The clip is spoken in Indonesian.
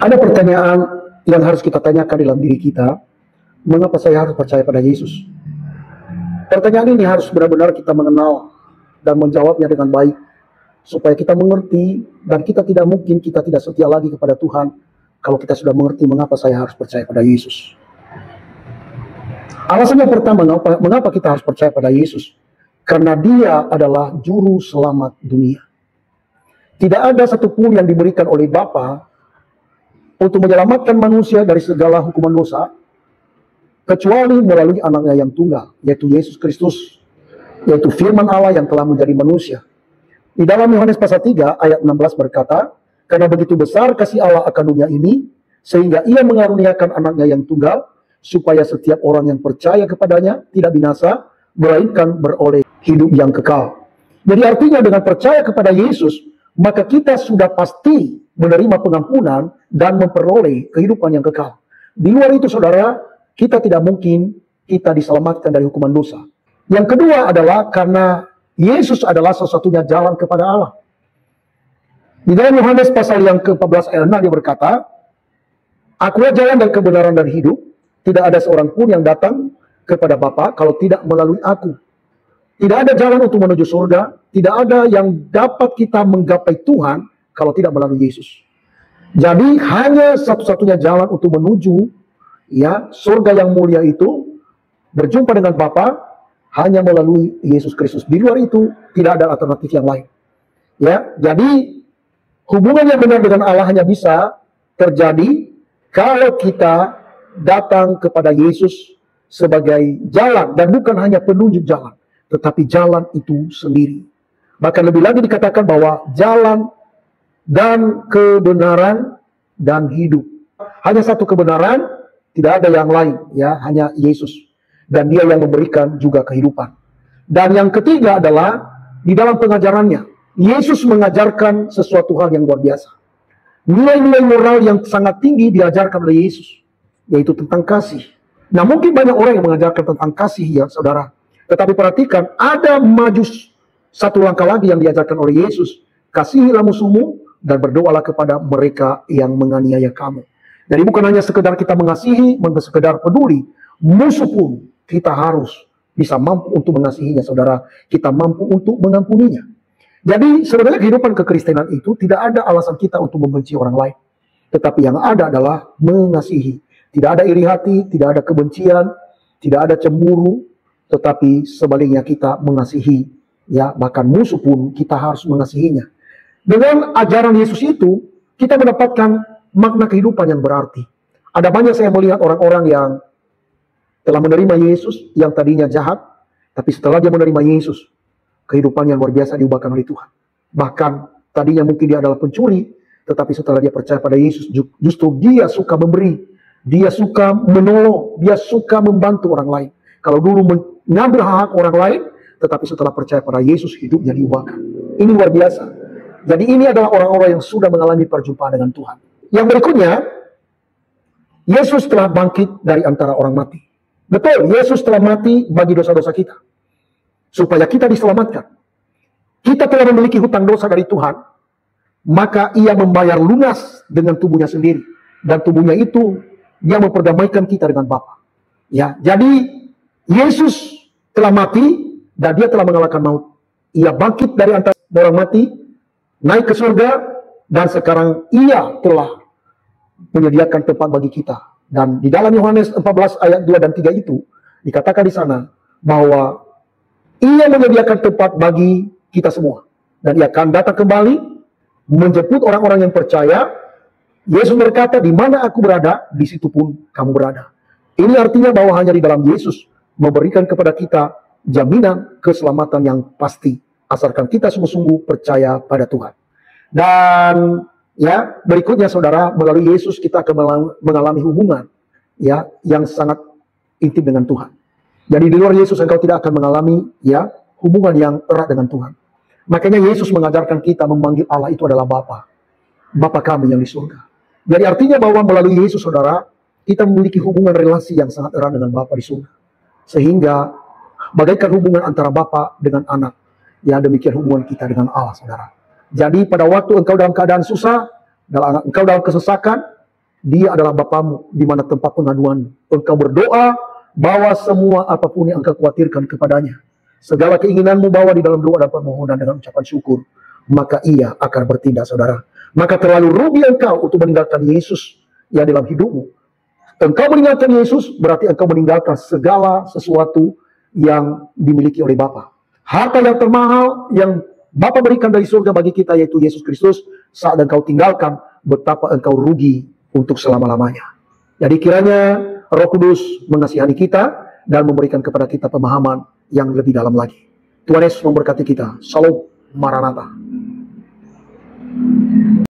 Ada pertanyaan yang harus kita tanyakan dalam diri kita, mengapa saya harus percaya pada Yesus? Pertanyaan ini harus benar-benar kita mengenal dan menjawabnya dengan baik, supaya kita mengerti dan kita tidak setia lagi kepada Tuhan kalau kita sudah mengerti mengapa saya harus percaya pada Yesus. Alasan yang pertama, mengapa kita harus percaya pada Yesus? Karena Dia adalah juru selamat dunia. Tidak ada satupun yang diberikan oleh Bapa untuk menyelamatkan manusia dari segala hukuman dosa, kecuali melalui anaknya yang tunggal, yaitu Yesus Kristus, yaitu firman Allah yang telah menjadi manusia. Di dalam Yohanes pasal 3 ayat 16 berkata, karena begitu besar kasih Allah akan dunia ini, sehingga Ia mengaruniakan anaknya yang tunggal, supaya setiap orang yang percaya kepadanya tidak binasa, melainkan beroleh hidup yang kekal. Jadi artinya dengan percaya kepada Yesus, maka kita sudah pasti menerima pengampunan dan memperoleh kehidupan yang kekal. Di luar itu saudara, kita tidak mungkin kita diselamatkan dari hukuman dosa. Yang kedua adalah karena Yesus adalah satu-satunya jalan kepada Allah. Di dalam Yohanes pasal yang ke-14 ayat 6 dia berkata, Akulah jalan dan kebenaran dan hidup, tidak ada seorang pun yang datang kepada Bapa kalau tidak melalui aku. Tidak ada jalan untuk menuju surga, tidak ada yang dapat kita menggapai Tuhan kalau tidak melalui Yesus. Jadi hanya satu-satunya jalan untuk menuju surga yang mulia itu, berjumpa dengan Bapa, hanya melalui Yesus Kristus. Di luar itu tidak ada alternatif yang lain. Jadi hubungan yang benar dengan Allah hanya bisa terjadi kalau kita datang kepada Yesus sebagai jalan, dan bukan hanya penunjuk jalan, tetapi jalan itu sendiri. Bahkan lebih lagi dikatakan bahwa jalan dan kebenaran dan hidup. Hanya satu kebenaran, tidak ada yang lain, hanya Yesus. Dan Dia yang memberikan juga kehidupan. Dan yang ketiga adalah di dalam pengajarannya, Yesus mengajarkan sesuatu hal yang luar biasa. Nilai-nilai moral yang sangat tinggi diajarkan oleh Yesus, yaitu tentang kasih. Nah, mungkin banyak orang yang mengajarkan tentang kasih ya saudara. Tetapi perhatikan, ada maju satu langkah lagi yang diajarkan oleh Yesus. Kasihilah musuhmu dan berdoalah kepada mereka yang menganiaya kamu. Jadi bukan hanya sekedar kita mengasihi, sekedar peduli. Musuh pun kita harus bisa mampu untuk mengasihinya saudara. Kita mampu untuk mengampuninya. Jadi sebenarnya kehidupan kekristenan itu tidak ada alasan kita untuk membenci orang lain. Tetapi yang ada adalah mengasihi. Tidak ada iri hati, tidak ada kebencian, tidak ada cemburu, tetapi sebaliknya kita mengasihi, bahkan musuh pun kita harus mengasihinya. Dengan ajaran Yesus itu, kita mendapatkan makna kehidupan yang berarti. Ada banyak saya melihat orang-orang yang telah menerima Yesus, yang tadinya jahat, tapi setelah dia menerima Yesus, kehidupannya luar biasa diubahkan oleh Tuhan. Bahkan tadinya mungkin dia adalah pencuri, tetapi setelah dia percaya pada Yesus, justru dia suka memberi. Dia suka menolong, dia suka membantu orang lain. Kalau dulu mengambil hak orang lain, tetapi setelah percaya pada Yesus, hidupnya diubahkan. Ini luar biasa. Jadi ini adalah orang-orang yang sudah mengalami perjumpaan dengan Tuhan. Yang berikutnya, Yesus telah bangkit dari antara orang mati. Betul, Yesus telah mati bagi dosa-dosa kita, supaya kita diselamatkan. Kita telah memiliki hutang dosa dari Tuhan, maka Ia membayar lunas dengan tubuhnya sendiri. Dan tubuhnya itu Dia memperdamaikan kita dengan Bapa. Jadi Yesus telah mati dan Dia telah mengalahkan maut. Ia bangkit dari antara orang mati, naik ke surga, dan sekarang Ia telah menyediakan tempat bagi kita. Dan di dalam Yohanes 14 ayat 2 dan 3 itu dikatakan di sana bahwa Ia menyediakan tempat bagi kita semua. Dan Ia akan datang kembali menjemput orang-orang yang percaya. Yesus berkata, di mana aku berada, di situ pun kamu berada. Ini artinya bahwa hanya di dalam Yesus memberikan kepada kita jaminan keselamatan yang pasti, asalkan kita sungguh-sungguh percaya pada Tuhan. Dan berikutnya saudara, melalui Yesus kita akan mengalami hubungan yang sangat intim dengan Tuhan. Jadi di luar Yesus engkau tidak akan mengalami hubungan yang erat dengan Tuhan. Makanya Yesus mengajarkan kita memanggil Allah itu adalah Bapa. Bapa kami yang di surga. Jadi artinya bahwa melalui Yesus saudara, kita memiliki hubungan relasi yang sangat erat dengan Bapa di surga. Sehingga bagaikan hubungan antara Bapa dengan anak, demikian hubungan kita dengan Allah saudara. Jadi pada waktu engkau dalam keadaan susah, Engkau dalam kesesakan, Dia adalah Bapamu di mana tempat pengaduanmu. Engkau berdoa, bawa semua apapun yang engkau khawatirkan kepadanya. Segala keinginanmu bawa di dalam doa dan permohonan dengan ucapan syukur. Maka Ia akan bertindak, saudara. Maka terlalu rugi engkau untuk meninggalkan Yesus yang dalam hidupmu. Engkau meninggalkan Yesus berarti engkau meninggalkan segala sesuatu yang dimiliki oleh Bapa. Harta yang termahal yang Bapa berikan dari surga bagi kita yaitu Yesus Kristus, saat engkau tinggalkan, betapa engkau rugi untuk selama-lamanya. Jadi kiranya Roh Kudus mengasihani kita dan memberikan kepada kita pemahaman yang lebih dalam lagi. Tuhan Yesus memberkati kita. Shalom Maranatha.